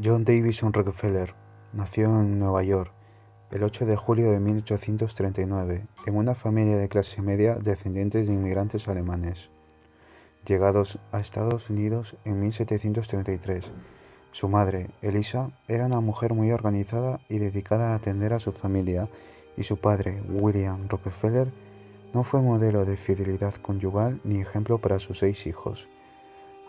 John Davison Rockefeller nació en Nueva York el 8 de julio de 1839 en una familia de clase media descendientes de inmigrantes alemanes, llegados a Estados Unidos en 1733. Su madre, Elisa, era una mujer muy organizada y dedicada a atender a su familia, y su padre, William Rockefeller, no fue modelo de fidelidad conyugal ni ejemplo para sus 6 hijos.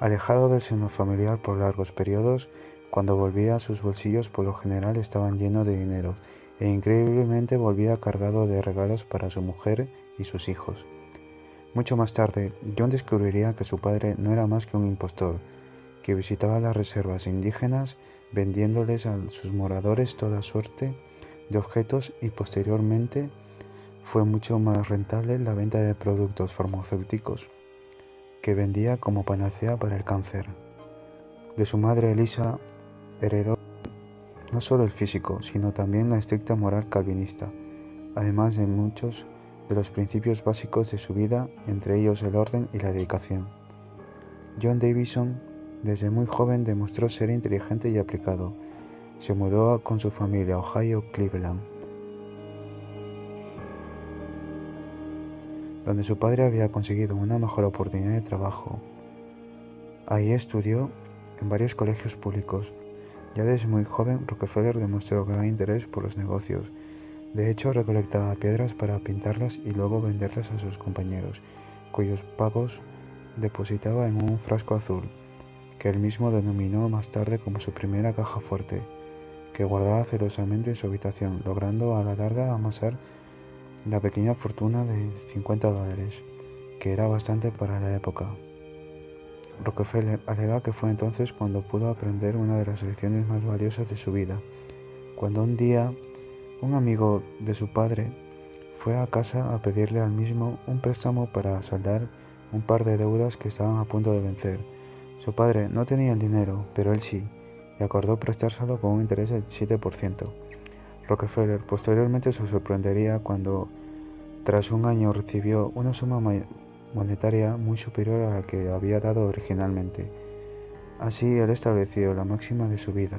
Alejado del seno familiar por largos periodos, cuando volvía a sus bolsillos por lo general estaban llenos de dinero, e increíblemente volvía cargado de regalos para su mujer y sus hijos. Mucho más tarde, John descubriría que su padre no era más que un impostor, que visitaba las reservas indígenas vendiéndoles a sus moradores toda suerte de objetos, y posteriormente fue mucho más rentable la venta de productos farmacéuticos que vendía como panacea para el cáncer. De su madre Elisa heredó no solo el físico, sino también la estricta moral calvinista, además de muchos de los principios básicos de su vida, entre ellos el orden y la dedicación. John Davison desde muy joven demostró ser inteligente y aplicado. Se mudó con su familia a Ohio, Cleveland, donde su padre había conseguido una mejor oportunidad de trabajo. Ahí estudió en varios colegios públicos. Ya desde muy joven, Rockefeller demostró gran interés por los negocios. De hecho, recolectaba piedras para pintarlas y luego venderlas a sus compañeros, cuyos pagos depositaba en un frasco azul, que él mismo denominó más tarde como su primera caja fuerte, que guardaba celosamente en su habitación, logrando a la larga amasar la pequeña fortuna de $50, que era bastante para la época. Rockefeller alega que fue entonces cuando pudo aprender una de las lecciones más valiosas de su vida, cuando un día un amigo de su padre fue a casa a pedirle al mismo un préstamo para saldar un par de deudas que estaban a punto de vencer. Su padre no tenía el dinero, pero él sí, y acordó prestárselo con un interés del 7%. Rockefeller posteriormente se sorprendería cuando, tras un año, recibió una suma monetaria muy superior a la que había dado originalmente. Así él estableció la máxima de su vida: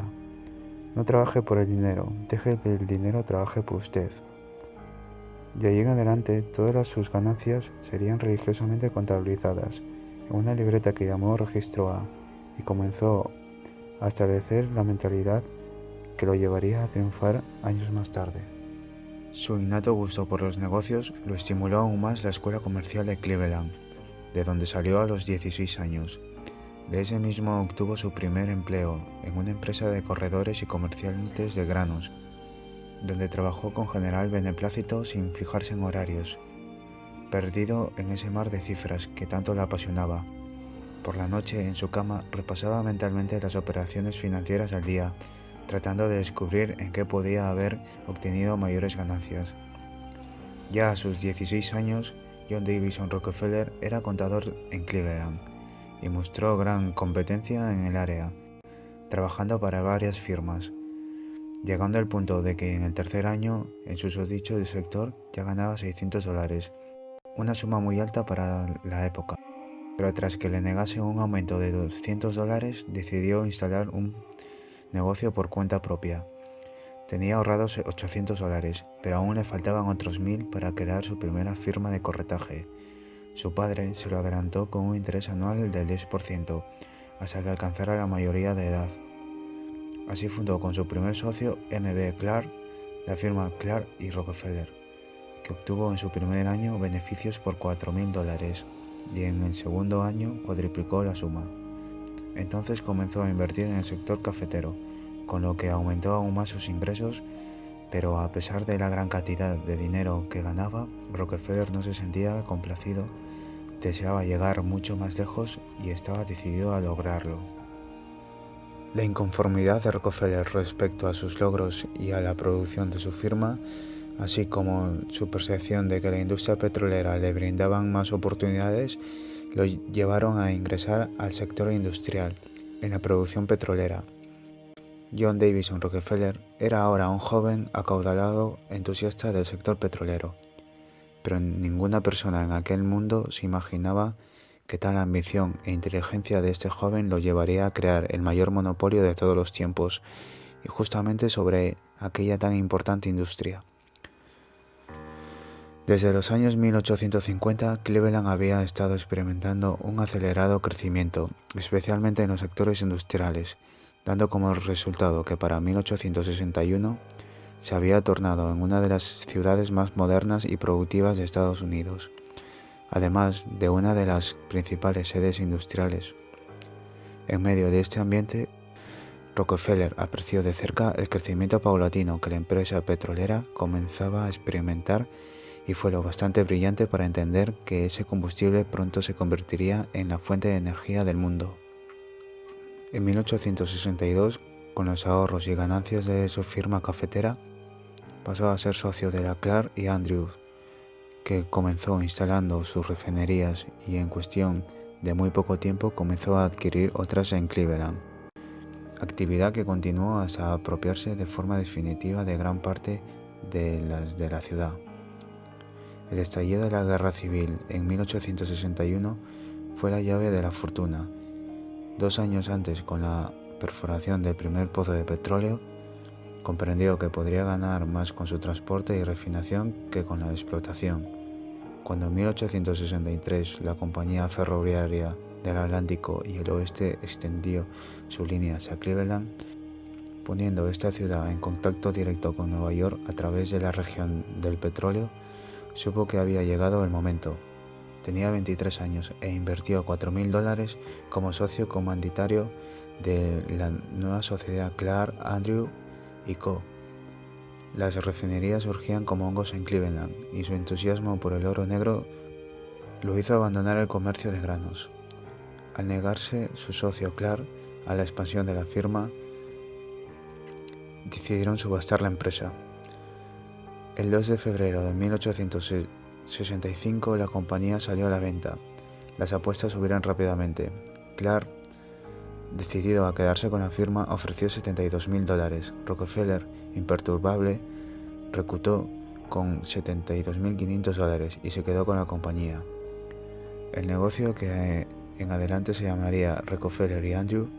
no trabaje por el dinero, deje que el dinero trabaje por usted. De ahí en adelante, todas sus ganancias serían religiosamente contabilizadas en una libreta que llamó Registro A, y comenzó a establecer la mentalidad que lo llevaría a triunfar años más tarde. Su innato gusto por los negocios lo estimuló aún más la Escuela Comercial de Cleveland, de donde salió a los 16 años. De ese mismo obtuvo su primer empleo en una empresa de corredores y comerciantes de granos, donde trabajó con general beneplácito sin fijarse en horarios, perdido en ese mar de cifras que tanto le apasionaba. Por la noche, en su cama, repasaba mentalmente las operaciones financieras del día, tratando de descubrir en qué podía haber obtenido mayores ganancias. Ya a sus 16 años, John Davison Rockefeller era contador en Cleveland y mostró gran competencia en el área, trabajando para varias firmas, llegando al punto de que en el tercer año, en su susodicho sector, ya ganaba $600, una suma muy alta para la época. Pero tras que le negase un aumento de $200, decidió instalar un negocio por cuenta propia. Tenía ahorrados $800, pero aún le faltaban otros 1.000 para crear su primera firma de corretaje. Su padre se lo adelantó con un interés anual del 10%, hasta que alcanzara la mayoría de edad. Así fundó con su primer socio, M.B. Clark, la firma Clark y Rockefeller, que obtuvo en su primer año beneficios por $4.000, y en el segundo año cuadruplicó la suma. Entonces comenzó a invertir en el sector cafetero, con lo que aumentó aún más sus ingresos, pero a pesar de la gran cantidad de dinero que ganaba, Rockefeller no se sentía complacido, deseaba llegar mucho más lejos y estaba decidido a lograrlo. La inconformidad de Rockefeller respecto a sus logros y a la producción de su firma, así como su percepción de que la industria petrolera le brindaban más oportunidades, lo llevaron a ingresar al sector industrial, en la producción petrolera. John Davison Rockefeller era ahora un joven acaudalado entusiasta del sector petrolero, pero ninguna persona en aquel mundo se imaginaba que tal ambición e inteligencia de este joven lo llevaría a crear el mayor monopolio de todos los tiempos, y justamente sobre aquella tan importante industria. Desde los años 1850, Cleveland había estado experimentando un acelerado crecimiento, especialmente en los sectores industriales, dando como resultado que para 1861 se había tornado en una de las ciudades más modernas y productivas de Estados Unidos, además de una de las principales sedes industriales. En medio de este ambiente, Rockefeller apreció de cerca el crecimiento paulatino que la empresa petrolera comenzaba a experimentar, y fue lo bastante brillante para entender que ese combustible pronto se convertiría en la fuente de energía del mundo. En 1862, con los ahorros y ganancias de su firma cafetera, pasó a ser socio de la Clark y Andrews, que comenzó instalando sus refinerías y en cuestión de muy poco tiempo comenzó a adquirir otras en Cleveland, actividad que continuó hasta apropiarse de forma definitiva de gran parte de las de la ciudad. El estallido de la Guerra Civil en 1861 fue la llave de la fortuna. 2 años antes, con la perforación del primer pozo de petróleo, comprendió que podría ganar más con su transporte y refinación que con la explotación. Cuando en 1863 la compañía ferroviaria del Atlántico y el Oeste extendió su línea hacia Cleveland, poniendo esta ciudad en contacto directo con Nueva York a través de la región del petróleo, supo que había llegado el momento. Tenía 23 años e invirtió $4.000 como socio comanditario de la nueva sociedad Clark, Andrews y Co. Las refinerías surgían como hongos en Cleveland y su entusiasmo por el oro negro lo hizo abandonar el comercio de granos. Al negarse su socio Clark a la expansión de la firma, decidieron subastar la empresa. El 2 de febrero de 1865 la compañía salió a la venta. Las apuestas subieron rápidamente. Clark, decidido a quedarse con la firma, ofreció $72.000. Rockefeller, imperturbable, recutó con $72.500 y se quedó con la compañía. El negocio, que en adelante se llamaría Rockefeller y Andrews,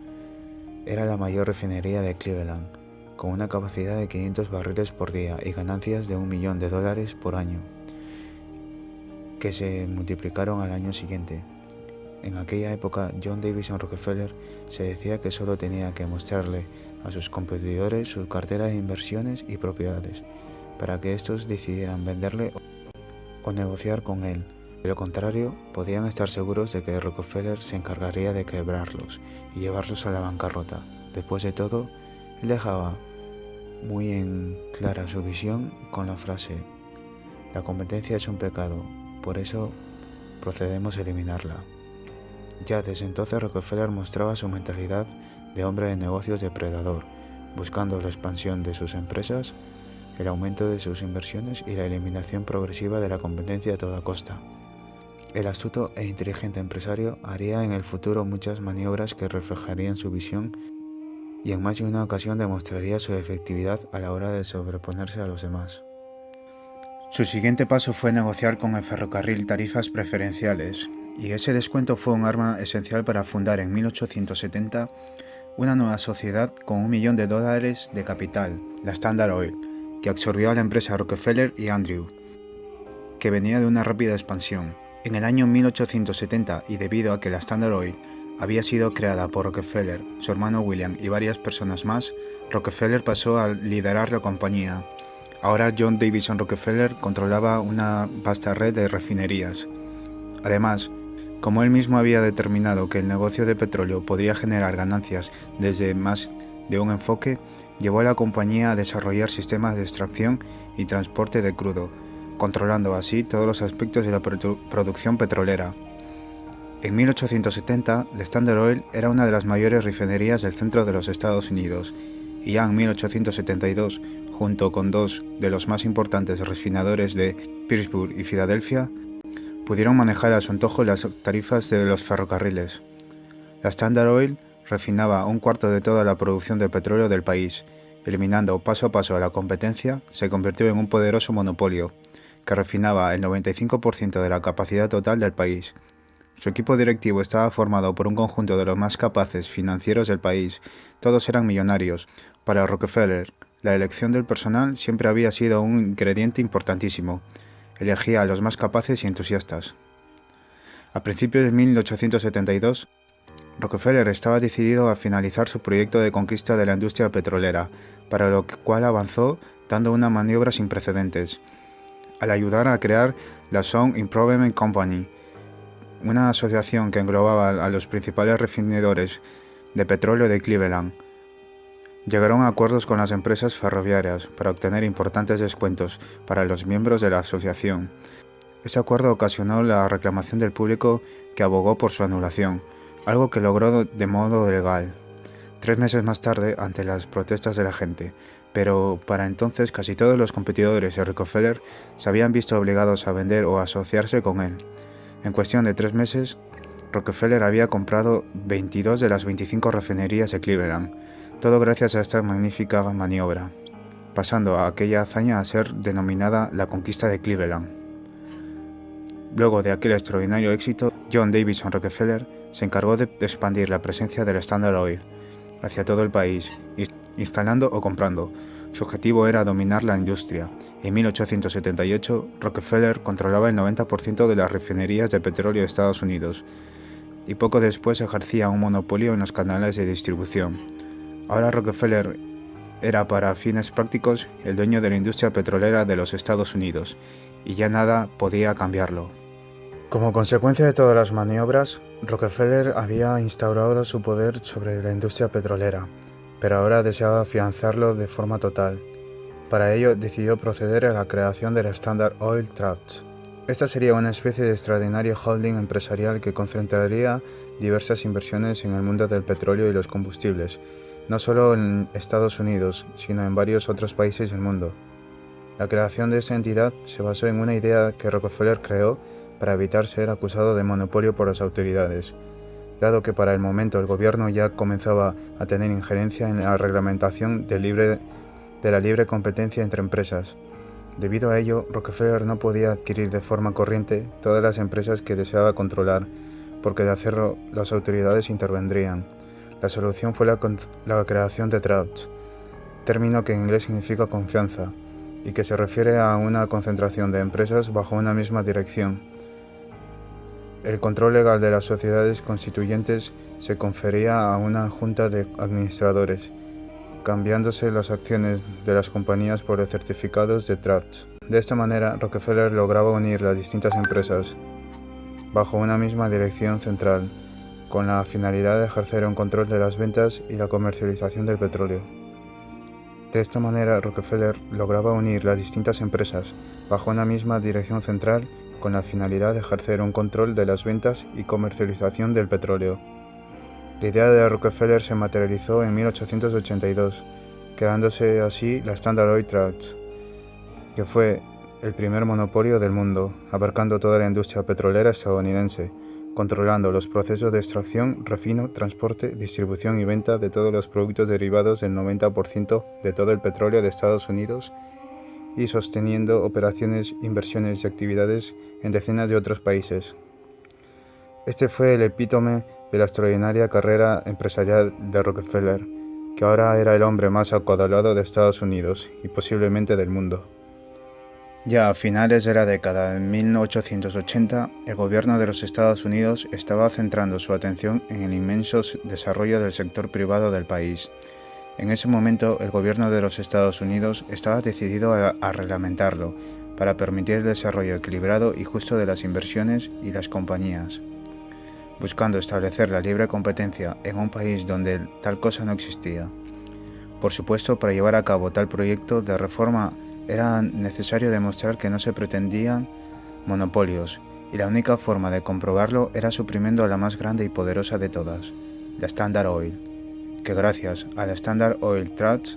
era la mayor refinería de Cleveland, con una capacidad de 500 barriles por día y ganancias de $1 millón por año, que se multiplicaron al año siguiente. En aquella época, John Davison Rockefeller se decía que solo tenía que mostrarle a sus competidores su cartera de inversiones y propiedades, para que estos decidieran venderle o negociar con él. De lo contrario, podían estar seguros de que Rockefeller se encargaría de quebrarlos y llevarlos a la bancarrota. Después de todo, él dejaba muy en clara su visión con la frase: la competencia es un pecado, por eso procedemos a eliminarla. Ya desde entonces Rockefeller mostraba su mentalidad de hombre de negocios depredador, buscando la expansión de sus empresas, el aumento de sus inversiones y la eliminación progresiva de la competencia a toda costa. El astuto e inteligente empresario haría en el futuro muchas maniobras que reflejarían su visión, y en más de una ocasión demostraría su efectividad a la hora de sobreponerse a los demás. Su siguiente paso fue negociar con el ferrocarril tarifas preferenciales, y ese descuento fue un arma esencial para fundar en 1870 una nueva sociedad con $1 millón de capital, la Standard Oil, que absorbió a la empresa Rockefeller y Andrews, que venía de una rápida expansión. En el año 1870, y debido a que la Standard Oil había sido creada por Rockefeller, su hermano William y varias personas más, Rockefeller pasó a liderar la compañía. Ahora John Davison Rockefeller controlaba una vasta red de refinerías. Además, como él mismo había determinado que el negocio de petróleo podría generar ganancias desde más de un enfoque, llevó a la compañía a desarrollar sistemas de extracción y transporte de crudo, controlando así todos los aspectos de la producción petrolera. En 1870, la Standard Oil era una de las mayores refinerías del centro de los Estados Unidos, y ya en 1872, junto con dos de los más importantes refinadores de Pittsburgh y Filadelfia, pudieron manejar a su antojo las tarifas de los ferrocarriles. La Standard Oil refinaba un cuarto de toda la producción de petróleo del país. Eliminando paso a paso a la competencia, se convirtió en un poderoso monopolio, que refinaba el 95% de la capacidad total del país. Su equipo directivo estaba formado por un conjunto de los más capaces financieros del país. Todos eran millonarios. Para Rockefeller, la elección del personal siempre había sido un ingrediente importantísimo. Elegía a los más capaces y entusiastas. A principios de 1872, Rockefeller estaba decidido a finalizar su proyecto de conquista de la industria petrolera, para lo cual avanzó dando una maniobra sin precedentes, al ayudar a crear la Sound Improvement Company, una asociación que englobaba a los principales refinadores de petróleo de Cleveland. Llegaron a acuerdos con las empresas ferroviarias para obtener importantes descuentos para los miembros de la asociación. Ese acuerdo ocasionó la reclamación del público, que abogó por su anulación, algo que logró de modo legal 3 meses más tarde ante las protestas de la gente, pero para entonces casi todos los competidores de Rockefeller se habían visto obligados a vender o asociarse con él. En cuestión de 3 meses, Rockefeller había comprado 22 de las 25 refinerías de Cleveland, todo gracias a esta magnífica maniobra, pasando a aquella hazaña a ser denominada la conquista de Cleveland. Luego de aquel extraordinario éxito, John Davison Rockefeller se encargó de expandir la presencia del Standard Oil hacia todo el país, instalando o comprando. Su objetivo era dominar la industria. En 1878, Rockefeller controlaba el 90% de las refinerías de petróleo de Estados Unidos, y poco después ejercía un monopolio en los canales de distribución. Ahora Rockefeller era, para fines prácticos, el dueño de la industria petrolera de los Estados Unidos, y ya nada podía cambiarlo. Como consecuencia de todas las maniobras, Rockefeller había instaurado su poder sobre la industria petrolera, pero ahora deseaba afianzarlo de forma total. Para ello decidió proceder a la creación de la Standard Oil Trust. Esta sería una especie de extraordinario holding empresarial que concentraría diversas inversiones en el mundo del petróleo y los combustibles, no solo en Estados Unidos, sino en varios otros países del mundo. La creación de esta entidad se basó en una idea que Rockefeller creó para evitar ser acusado de monopolio por las autoridades, dado que para el momento el gobierno ya comenzaba a tener injerencia en la reglamentación de la libre competencia entre empresas. Debido a ello, Rockefeller no podía adquirir de forma corriente todas las empresas que deseaba controlar, porque de hacerlo las autoridades intervendrían. La solución fue la creación de trusts, término que en inglés significa confianza, y que se refiere a una concentración de empresas bajo una misma dirección. El control legal de las sociedades constituyentes se confería a una junta de administradores, cambiándose las acciones de las compañías por certificados de trusts. De esta manera, Rockefeller lograba unir las distintas empresas bajo una misma dirección central, con la finalidad de ejercer un control de las ventas y la comercialización del petróleo. De esta manera, Rockefeller lograba unir las distintas empresas bajo una misma dirección central, con la finalidad de ejercer un control de las ventas y comercialización del petróleo. La idea de Rockefeller se materializó en 1882, creándose así la Standard Oil Trust, que fue el primer monopolio del mundo, abarcando toda la industria petrolera estadounidense, controlando los procesos de extracción, refino, transporte, distribución y venta de todos los productos derivados del 90% de todo el petróleo de Estados Unidos, y sosteniendo operaciones, inversiones y actividades en decenas de otros países. Este fue el epítome de la extraordinaria carrera empresarial de Rockefeller, que ahora era el hombre más acaudalado de Estados Unidos y posiblemente del mundo. Ya a finales de la década de 1880, el gobierno de los Estados Unidos estaba centrando su atención en el inmenso desarrollo del sector privado del país. En ese momento, el gobierno de los Estados Unidos estaba decidido a reglamentarlo, para permitir el desarrollo equilibrado y justo de las inversiones y las compañías, buscando establecer la libre competencia en un país donde tal cosa no existía. Por supuesto, para llevar a cabo tal proyecto de reforma era necesario demostrar que no se pretendían monopolios, y la única forma de comprobarlo era suprimiendo a la más grande y poderosa de todas, la Standard Oil, que gracias a la Standard Oil Trust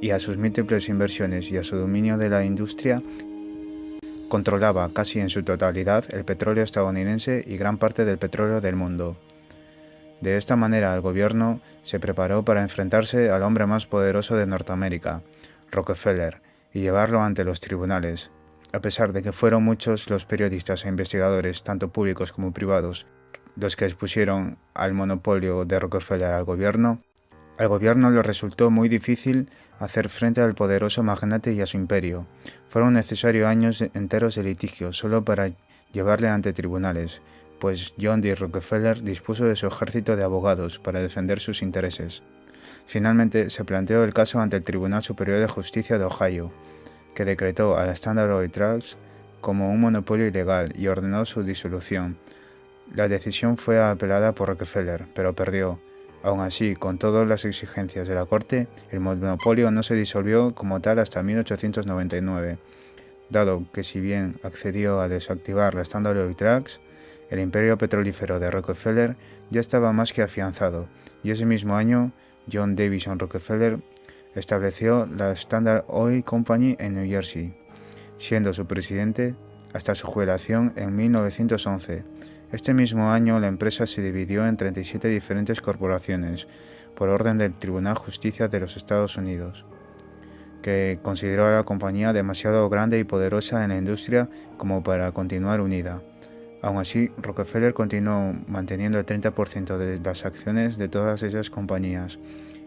y a sus múltiples inversiones y a su dominio de la industria, controlaba casi en su totalidad el petróleo estadounidense y gran parte del petróleo del mundo. De esta manera, el gobierno se preparó para enfrentarse al hombre más poderoso de Norteamérica, Rockefeller, y llevarlo ante los tribunales. A pesar de que fueron muchos los periodistas e investigadores, tanto públicos como privados, los que expusieron al monopolio de Rockefeller al gobierno le resultó muy difícil hacer frente al poderoso magnate y a su imperio. Fueron necesarios años enteros de litigio solo para llevarle ante tribunales, pues John D. Rockefeller dispuso de su ejército de abogados para defender sus intereses. Finalmente se planteó el caso ante el Tribunal Superior de Justicia de Ohio, que decretó a la Standard Oil Trust como un monopolio ilegal y ordenó su disolución. La decisión fue apelada por Rockefeller, pero perdió. Aun así, con todas las exigencias de la corte, el monopolio no se disolvió como tal hasta 1899, dado que si bien accedió a desactivar la Standard Oil Trust, el imperio petrolífero de Rockefeller ya estaba más que afianzado, y ese mismo año John Davison Rockefeller estableció la Standard Oil Company en New Jersey, siendo su presidente hasta su jubilación en 1911. Este mismo año la empresa se dividió en 37 diferentes corporaciones, por orden del Tribunal de Justicia de los Estados Unidos, que consideró a la compañía demasiado grande y poderosa en la industria como para continuar unida. Aun así, Rockefeller continuó manteniendo el 30% de las acciones de todas esas compañías,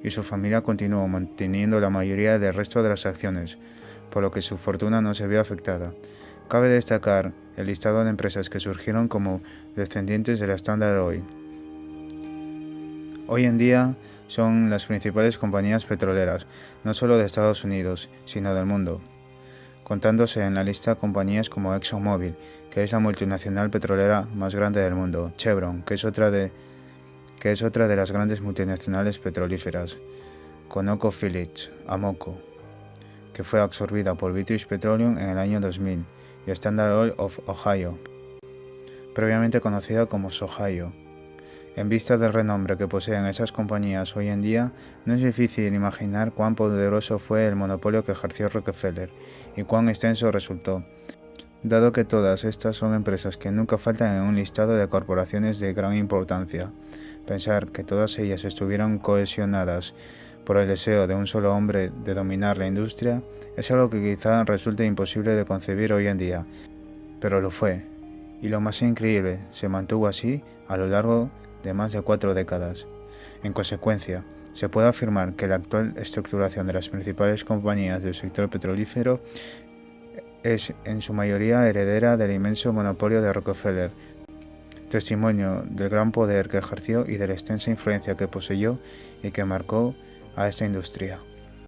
y su familia continuó manteniendo la mayoría del resto de las acciones, por lo que su fortuna no se vio afectada. Cabe destacar el listado de empresas que surgieron como descendientes de la Standard Oil. Hoy en día son las principales compañías petroleras, no solo de Estados Unidos, sino del mundo, contándose en la lista compañías como ExxonMobil, que es la multinacional petrolera más grande del mundo, Chevron, que es otra de las grandes multinacionales petrolíferas, ConocoPhillips, Amoco, que fue absorbida por British Petroleum en el año 2000, y Standard Oil of Ohio, previamente conocida como Sohio. En vista del renombre que poseen esas compañías hoy en día, no es difícil imaginar cuán poderoso fue el monopolio que ejerció Rockefeller y cuán extenso resultó, dado que todas estas son empresas que nunca faltan en un listado de corporaciones de gran importancia. Pensar que todas ellas estuvieron cohesionadas por el deseo de un solo hombre de dominar la industria es algo que quizá resulte imposible de concebir hoy en día, pero lo fue, y lo más increíble, se mantuvo así a lo largo de más de 4 décadas. En consecuencia, se puede afirmar que la actual estructuración de las principales compañías del sector petrolífero es en su mayoría heredera del inmenso monopolio de Rockefeller, testimonio del gran poder que ejerció y de la extensa influencia que poseyó y que marcó a esta industria.